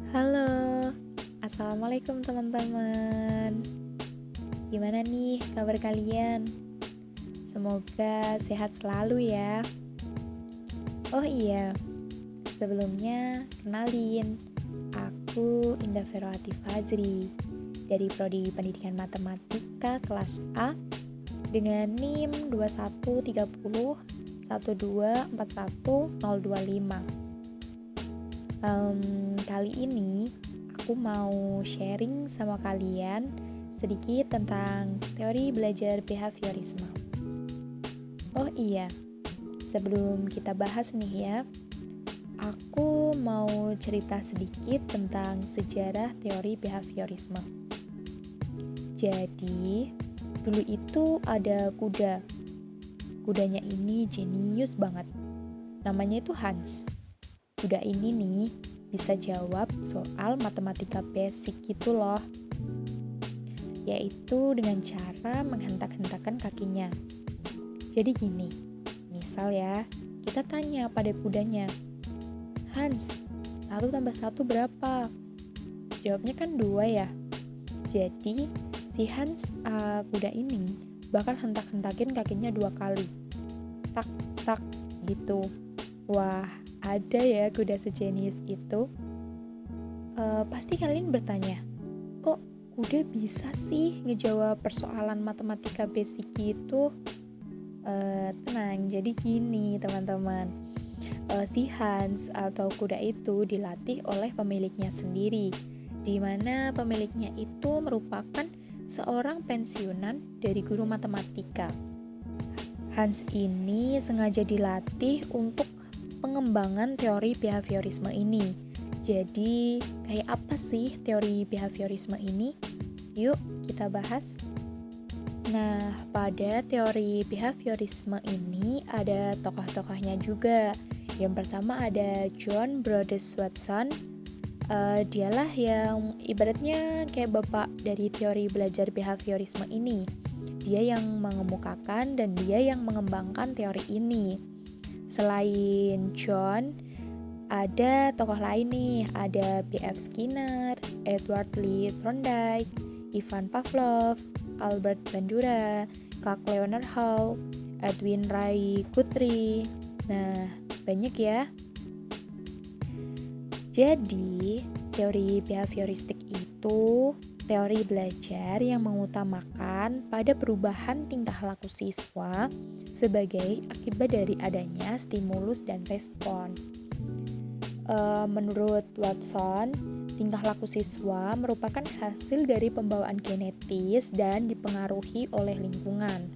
Halo, assalamualaikum teman-teman. Gimana nih kabar kalian? Semoga sehat selalu ya. Oh iya, sebelumnya kenalin, aku Indah Feroati Fajri dari Prodi Pendidikan Matematika kelas A dengan NIM 21301241025. Kali ini aku mau sharing sama kalian sedikit tentang teori belajar behaviorisme. Oh iya, sebelum kita bahas nih ya, aku mau cerita sedikit tentang sejarah teori behaviorisme. Jadi, dulu itu ada kuda. Kudanya ini jenius banget. Namanya itu Hans. Kuda ini nih bisa jawab soal matematika basic gitu loh. Yaitu dengan cara menghentak-hentakan kakinya. Jadi gini, misal ya, kita tanya pada kudanya, Hans, 1 tambah 1 berapa? Jawabnya kan 2 ya. Jadi, si Hans kuda ini bakal hentak-hentakin kakinya 2 kali. Tak, tak, gitu. Wah, ada ya kuda sejenius itu. Pasti kalian bertanya, kok kuda bisa sih ngejawab persoalan matematika basic gitu? Tenang, jadi gini teman-teman. Si Hans atau kuda itu dilatih oleh pemiliknya sendiri, di mana pemiliknya itu merupakan seorang pensiunan dari guru matematika. Hans ini sengaja dilatih untuk pengembangan teori behaviorisme ini. Jadi, kayak apa sih teori behaviorisme ini? Yuk, kita bahas. Nah, pada teori behaviorisme ini ada tokoh-tokohnya juga. Yang pertama ada John Broadus Watson. Dialah yang ibaratnya kayak bapak dari teori belajar behaviorisme ini. Dia yang mengemukakan dan dia yang mengembangkan teori ini. Selain John, ada tokoh lain nih, ada B.F. Skinner, Edward Lee Thorndike, Ivan Pavlov, Albert Bandura, Clark Leonard Hall, Edwin Ray Guthrie. Nah, banyak ya. Jadi, teori behavioristik itu teori belajar yang mengutamakan pada perubahan tingkah laku siswa sebagai akibat dari adanya stimulus dan respon. Menurut Watson, tingkah laku siswa merupakan hasil dari pembawaan genetis dan dipengaruhi oleh lingkungan.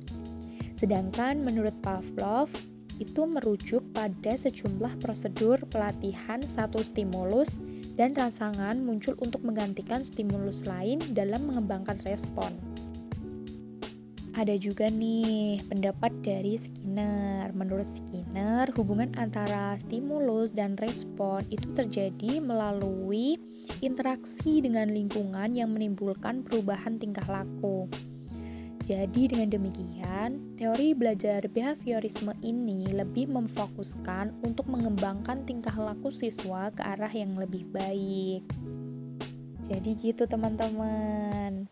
Sedangkan menurut Pavlov, itu merujuk pada sejumlah prosedur pelatihan satu stimulus dan rangsangan muncul untuk menggantikan stimulus lain dalam mengembangkan respon. Ada juga nih pendapat dari Skinner. Menurut Skinner, hubungan antara stimulus dan respon itu terjadi melalui interaksi dengan lingkungan yang menimbulkan perubahan tingkah laku. Jadi dengan demikian, teori belajar behaviorisme ini lebih memfokuskan untuk mengembangkan tingkah laku siswa ke arah yang lebih baik. Jadi gitu teman-teman.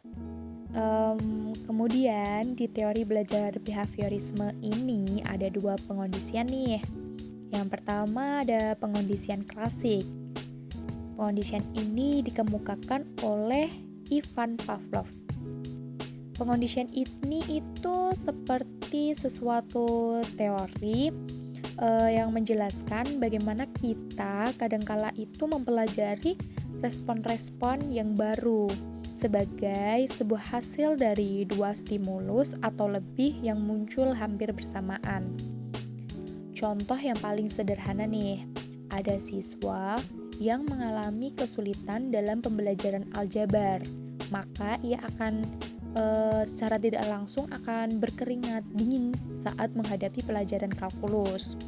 Kemudian di teori belajar behaviorisme ini ada 2 pengondisian nih. Yang pertama ada pengondisian klasik. Pengondisian ini dikemukakan oleh Ivan Pavlov. Pengondisian ini itu seperti sesuatu teori yang menjelaskan bagaimana kita kadangkala itu mempelajari respon-respon yang baru sebagai sebuah hasil dari 2 stimulus atau lebih yang muncul hampir bersamaan. Contoh yang paling sederhana nih, ada siswa yang mengalami kesulitan dalam pembelajaran aljabar, maka ia akan secara tidak langsung akan berkeringat dingin saat menghadapi pelajaran kalkulus.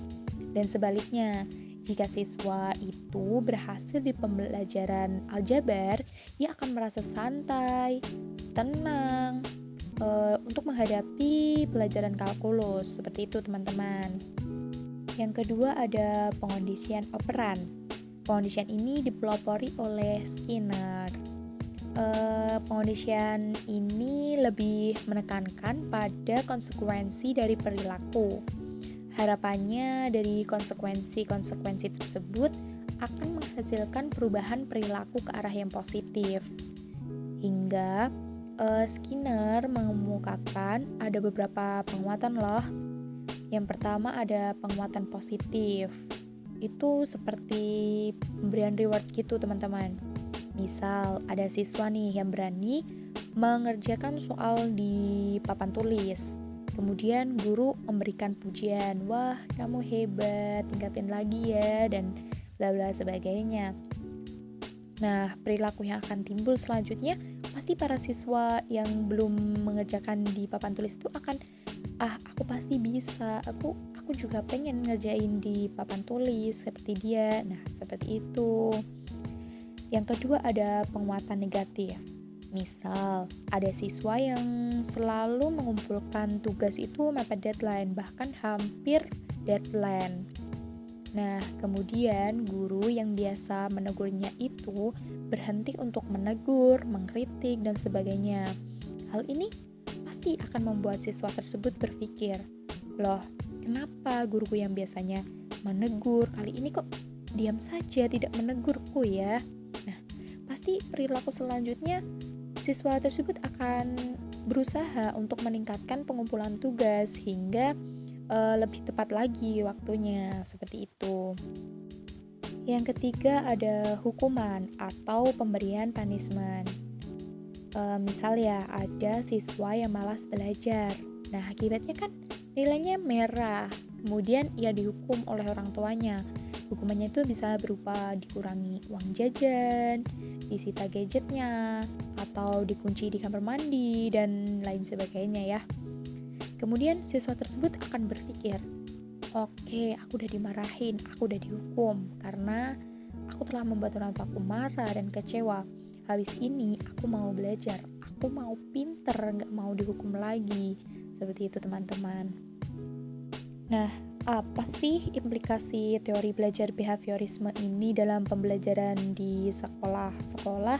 Dan sebaliknya, jika siswa itu berhasil di pembelajaran aljabar, ia akan merasa santai, tenang untuk menghadapi pelajaran kalkulus. Seperti itu teman-teman. Yang kedua ada pengondisian operan. Pengondian ini dipelopori oleh Skinner. Pengondian ini lebih menekankan pada konsekuensi dari perilaku. Harapannya dari konsekuensi-konsekuensi tersebut akan menghasilkan perubahan perilaku ke arah yang positif. Hingga Skinner mengemukakan ada beberapa penguatan loh. Yang pertama ada penguatan positif. Itu seperti pemberian reward gitu teman-teman. Misal ada siswa nih yang berani mengerjakan soal di papan tulis. Kemudian guru memberikan pujian, wah kamu hebat, tingkatin lagi ya, dan bla bla sebagainya. Nah, perilaku yang akan timbul selanjutnya, pasti para siswa yang belum mengerjakan di papan tulis itu akan, aku pasti bisa, aku juga pengen ngerjain di papan tulis seperti dia. Nah, seperti itu. Yang kedua ada penguatan negatif. Misal, ada siswa yang selalu mengumpulkan tugas itu mepet deadline, bahkan hampir deadline. Nah, kemudian guru yang biasa menegurnya itu berhenti untuk menegur, mengkritik, dan sebagainya. Hal ini pasti akan membuat siswa tersebut berpikir, loh, kenapa guruku yang biasanya menegur, kali ini kok diam saja tidak menegurku ya? Nah, pasti perilaku selanjutnya siswa tersebut akan berusaha untuk meningkatkan pengumpulan tugas hingga lebih tepat lagi waktunya, seperti itu. Yang ketiga ada hukuman atau pemberian punishment. Misal ya, ada siswa yang malas belajar. Nah, akibatnya kan nilainya merah. Kemudian ia dihukum oleh orang tuanya. Hukumannya itu bisa berupa dikurangi uang jajan, disita gadgetnya, atau dikunci di kamar mandi, dan lain sebagainya ya. Kemudian siswa tersebut akan berpikir, oke, aku udah dimarahin, aku udah dihukum, karena aku telah membuat orang tuaku marah dan kecewa. Habis ini aku mau belajar, aku mau pinter, gak mau dihukum lagi. Seperti itu teman-teman. Nah, apa sih implikasi teori belajar behaviorisme ini dalam pembelajaran di sekolah-sekolah?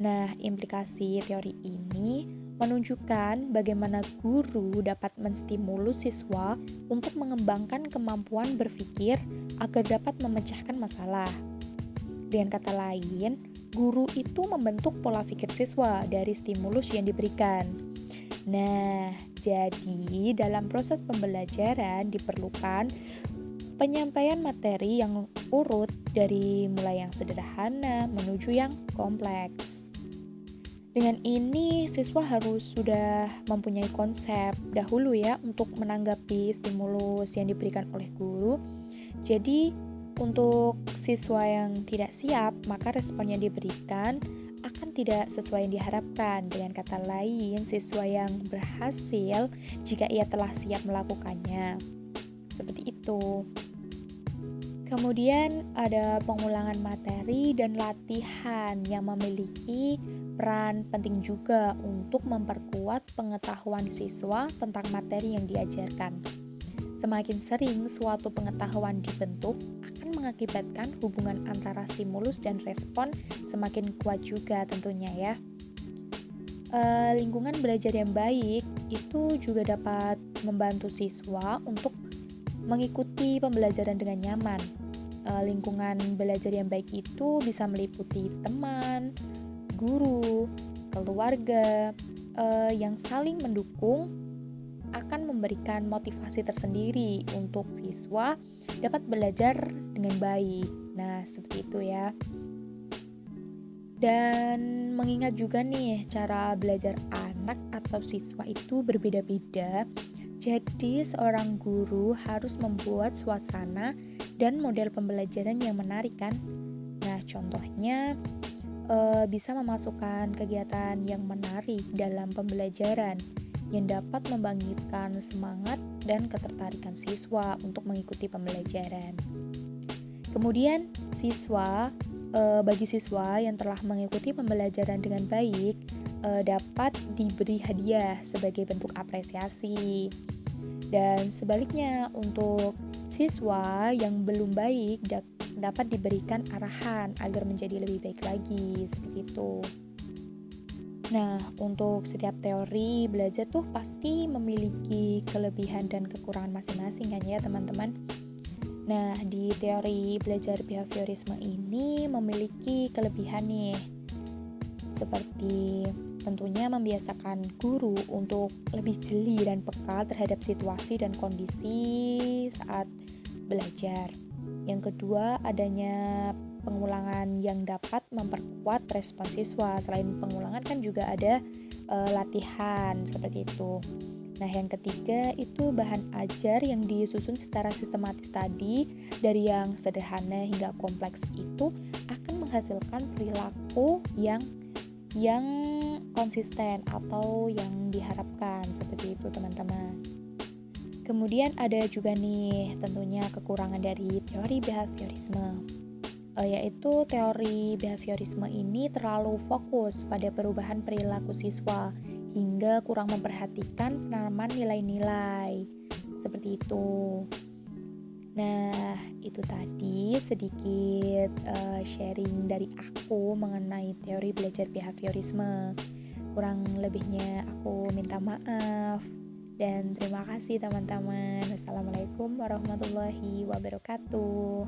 Nah, implikasi teori ini menunjukkan bagaimana guru dapat menstimulus siswa untuk mengembangkan kemampuan berpikir agar dapat memecahkan masalah. Dengan kata lain, guru itu membentuk pola pikir siswa dari stimulus yang diberikan. Nah, jadi dalam proses pembelajaran diperlukan penyampaian materi yang urut dari mulai yang sederhana menuju yang kompleks. Dengan ini, siswa harus sudah mempunyai konsep dahulu ya untuk menanggapi stimulus yang diberikan oleh guru. Jadi, untuk siswa yang tidak siap, maka respon yang diberikan akan tidak sesuai yang diharapkan. Dengan kata lain, siswa yang berhasil jika ia telah siap melakukannya. Seperti itu. Kemudian ada pengulangan materi dan latihan yang memiliki peran penting juga untuk memperkuat pengetahuan siswa tentang materi yang diajarkan. Semakin sering suatu pengetahuan dibentuk, akan mengakibatkan hubungan antara stimulus dan respon semakin kuat juga tentunya ya. Lingkungan belajar yang baik itu juga dapat membantu siswa untuk mengikuti pembelajaran dengan nyaman. Lingkungan belajar yang baik itu bisa meliputi teman, guru, keluarga yang saling mendukung akan memberikan motivasi tersendiri untuk siswa dapat belajar dengan baik. Nah, seperti itu ya. Dan mengingat juga nih, cara belajar anak atau siswa itu berbeda-beda. Jadi, seorang guru harus membuat suasana dan model pembelajaran yang menarik kan. Nah, contohnya bisa memasukkan kegiatan yang menarik dalam pembelajaran yang dapat membangkitkan semangat dan ketertarikan siswa untuk mengikuti pembelajaran. Kemudian, bagi siswa yang telah mengikuti pembelajaran dengan baik, dapat diberi hadiah sebagai bentuk apresiasi. Dan sebaliknya, untuk Siswa yang belum baik dapat diberikan arahan agar menjadi lebih baik lagi, seperti itu. Nah, untuk setiap teori belajar tuh pasti memiliki kelebihan dan kekurangan masing-masing kan ya teman-teman. Nah, di teori belajar behaviorisme ini memiliki kelebihan nih, seperti tentunya membiasakan guru untuk lebih jeli dan peka terhadap situasi dan kondisi saat belajar. Yang kedua, adanya pengulangan yang dapat memperkuat respon siswa. Selain pengulangan kan juga ada latihan seperti itu. Nah, yang ketiga itu bahan ajar yang disusun secara sistematis tadi, dari yang sederhana hingga kompleks itu akan menghasilkan perilaku yang konsisten atau yang diharapkan, seperti itu teman-teman. Kemudian ada juga nih tentunya kekurangan dari teori behaviorisme, yaitu teori behaviorisme ini terlalu fokus pada perubahan perilaku siswa hingga kurang memperhatikan penanaman nilai-nilai, seperti itu. Nah, itu tadi sedikit sharing dari aku mengenai teori belajar behaviorisme. Kurang lebihnya aku minta maaf. Dan terima kasih teman-teman. Wassalamualaikum warahmatullahi wabarakatuh.